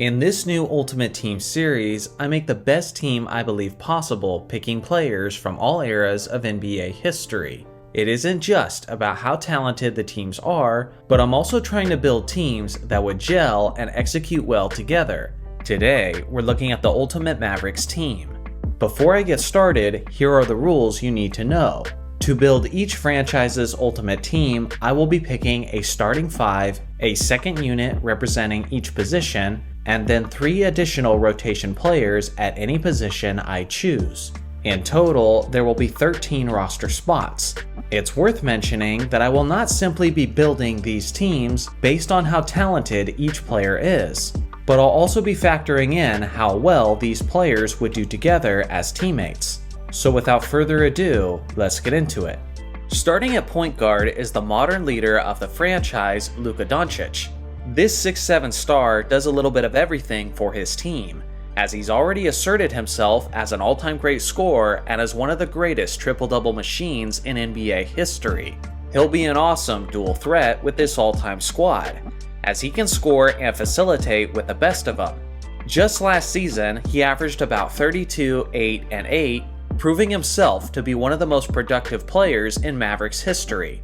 In this new Ultimate Team series, I make the best team I believe possible, picking players from all eras of NBA history. It isn't just about how talented the teams are, but I'm also trying to build teams that would gel and execute well together. Today, we're looking at the Ultimate Mavericks team. Before I get started, here are the rules you need to know. To build each franchise's ultimate team, I will be picking a starting 5, a second unit representing each position, and then 3 additional rotation players at any position I choose. In total, there will be 13 roster spots. It's worth mentioning that I will not simply be building these teams based on how talented each player is, but I'll also be factoring in how well these players would do together as teammates. So without further ado, let's get into it. Starting at point guard is the modern leader of the franchise, Luka Doncic. This 6'7" star does a little bit of everything for his team, as he's already asserted himself as an all-time great scorer and as one of the greatest triple-double machines in NBA history. He'll be an awesome dual threat with this all-time squad, as he can score and facilitate with the best of them. Just last season, he averaged about 32, 8, and 8, proving himself to be one of the most productive players in Mavericks history.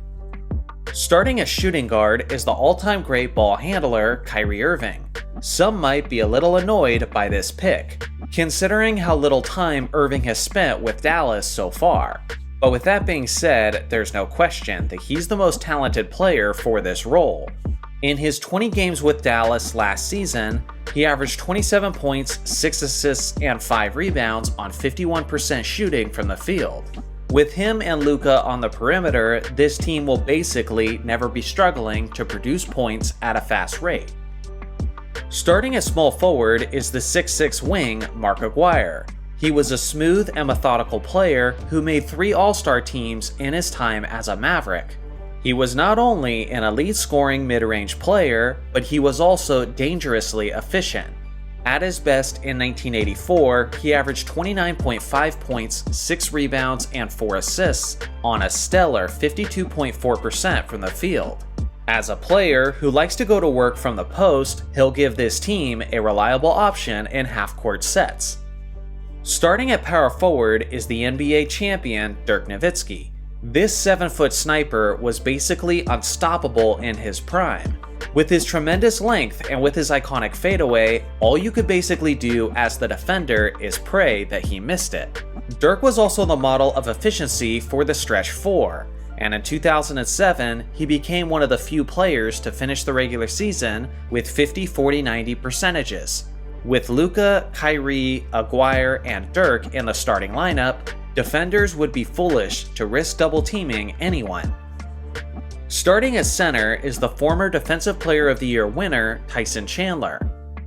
Starting at shooting guard is the all-time great ball handler, Kyrie Irving. Some might be a little annoyed by this pick, considering how little time Irving has spent with Dallas so far. But with that being said, there's no question that he's the most talented player for this role. In his 20 games with Dallas last season, he averaged 27 points, 6 assists, and 5 rebounds on 51% shooting from the field. With him and Luka on the perimeter, this team will basically never be struggling to produce points at a fast rate. Starting at small forward is the 6'6" wing, Mark Aguirre. He was a smooth and methodical player who made 3 All-Star teams in his time as a Maverick. He was not only an elite scoring mid-range player, but he was also dangerously efficient. At his best in 1984, he averaged 29.5 points, 6 rebounds, and 4 assists on a stellar 52.4% from the field. As a player who likes to go to work from the post, he'll give this team a reliable option in half-court sets. Starting at power forward is the NBA champion Dirk Nowitzki. This 7-foot sniper was basically unstoppable in his prime. With his tremendous length and with his iconic fadeaway, all you could basically do as the defender is pray that he missed it. Dirk was also the model of efficiency for the stretch 4, and in 2007, he became one of the few players to finish the regular season with 50-40-90 percentages. With Luka, Kyrie, Aguirre, and Dirk in the starting lineup, defenders would be foolish to risk double teaming anyone. Starting at center is the former Defensive Player of the Year winner, Tyson Chandler.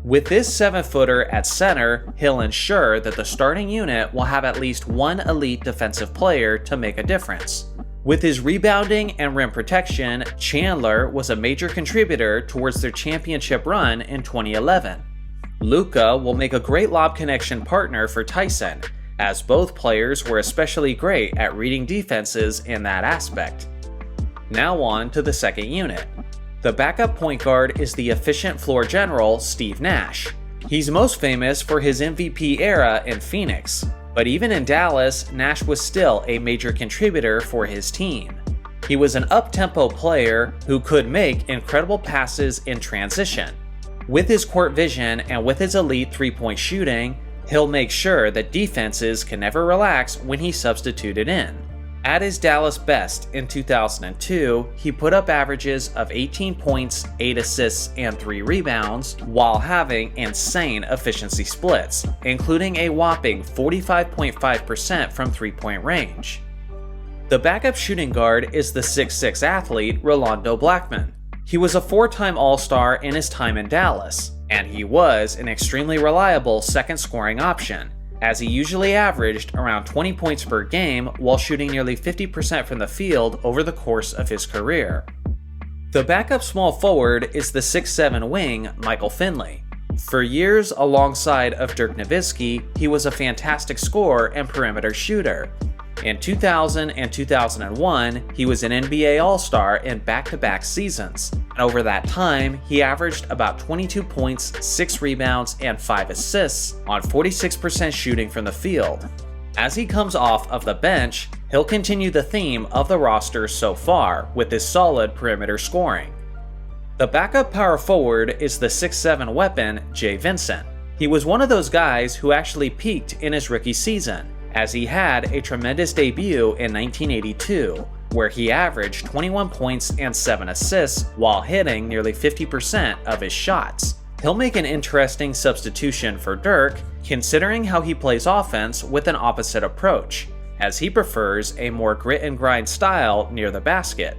With this 7-footer at center, he'll ensure that the starting unit will have at least one elite defensive player to make a difference. With his rebounding and rim protection, Chandler was a major contributor towards their championship run in 2011. Luka will make a great lob connection partner for Tyson, as both players were especially great at reading defenses in that aspect. Now on to the second unit. The backup point guard is the efficient floor general, Steve Nash. He's most famous for his MVP era in Phoenix, but even in Dallas, Nash was still a major contributor for his team. He was an up-tempo player who could make incredible passes in transition. With his court vision and with his elite three-point shooting, he'll make sure that defenses can never relax when he's substituted in. At his Dallas best in 2002, he put up averages of 18 points, 8 assists, and 3 rebounds, while having insane efficiency splits, including a whopping 45.5% from three-point range. The backup shooting guard is the 6'6" athlete, Rolando Blackman. He was a 4-time All-Star in his time in Dallas, and he was an extremely reliable second scoring option, as he usually averaged around 20 points per game while shooting nearly 50% from the field over the course of his career. The backup small forward is the 6'7" wing, Michael Finley. For years alongside of Dirk Nowitzki, he was a fantastic scorer and perimeter shooter. In 2000 and 2001, he was an NBA All-Star in back-to-back seasons, and over that time, he averaged about 22 points, 6 rebounds, and 5 assists on 46% shooting from the field. As he comes off of the bench, he'll continue the theme of the roster so far with his solid perimeter scoring. The backup power forward is the 6'7" weapon, Vincent. He was one of those guys who actually peaked in his rookie season, as he had a tremendous debut in 1982, where he averaged 21 points and 7 assists while hitting nearly 50% of his shots. He'll make an interesting substitution for Dirk, considering how he plays offense with an opposite approach, as he prefers a more grit and grind style near the basket.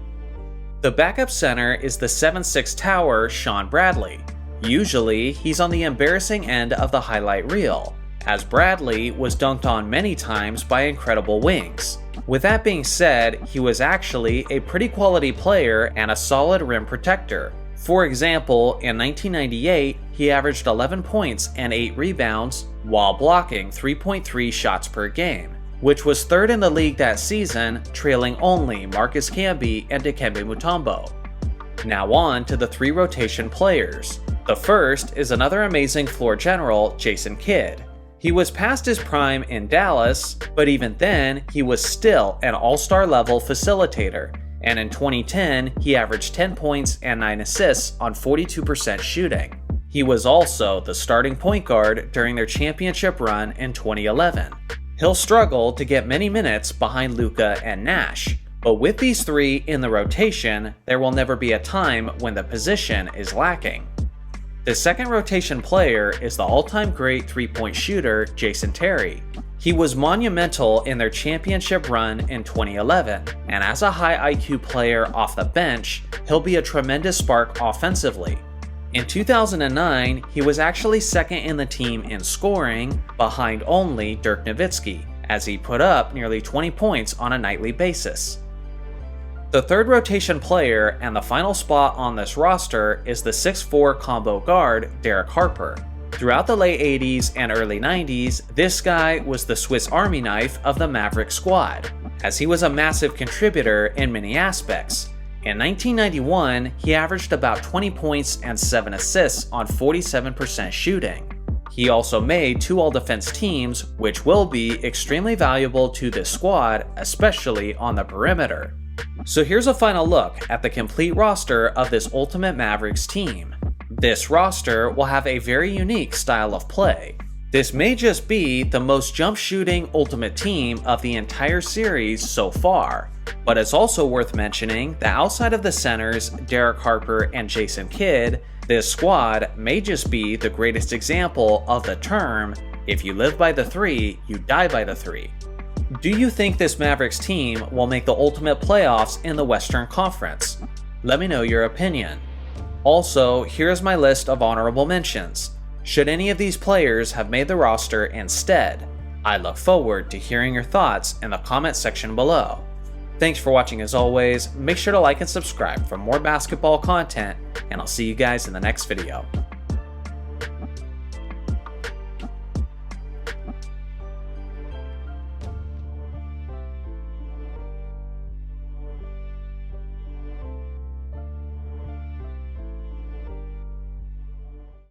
The backup center is the 7'6" tower Shawn Bradley. Usually, he's on the embarrassing end of the highlight reel, as Bradley was dunked on many times by incredible wings. With that being said, he was actually a pretty quality player and a solid rim protector. For example, in 1998, he averaged 11 points and 8 rebounds while blocking 3.3 shots per game, which was third in the league that season, trailing only Marcus Camby and Dikembe Mutombo. Now on to the 3 rotation players. The first is another amazing floor general, Jason Kidd. He was past his prime in Dallas, but even then, he was still an all-star level facilitator, and in 2010, he averaged 10 points and 9 assists on 42% shooting. He was also the starting point guard during their championship run in 2011. He'll struggle to get many minutes behind Luka and Nash, but with these 3 in the rotation, there will never be a time when the position is lacking. The second rotation player is the all-time great three-point shooter, Jason Terry. He was monumental in their championship run in 2011, and as a high IQ player off the bench, he'll be a tremendous spark offensively. In 2009, he was actually second in the team in scoring, behind only Dirk Nowitzki, as he put up nearly 20 points on a nightly basis. The third rotation player and the final spot on this roster is the 6'4" combo guard, Derek Harper. Throughout the late 80s and early 90s, this guy was the Swiss Army knife of the Mavericks squad, as he was a massive contributor in many aspects. In 1991, he averaged about 20 points and 7 assists on 47% shooting. He also made 2 all-defense teams, which will be extremely valuable to this squad, especially on the perimeter. So here's a final look at the complete roster of this Ultimate Mavericks team. This roster will have a very unique style of play. This may just be the most jump shooting Ultimate team of the entire series so far, but it's also worth mentioning that outside of the centers, Derek Harper and Jason Kidd, this squad may just be the greatest example of the term, if you live by the 3, you die by the 3. Do you think this Mavericks team will make the ultimate playoffs in the Western Conference? Let me know your opinion. Also, here's my list of honorable mentions. Should any of these players have made the roster instead? I look forward to hearing your thoughts in the comment section below. Thanks for watching as always, make sure to like and subscribe for more basketball content, and I'll see you guys in the next video.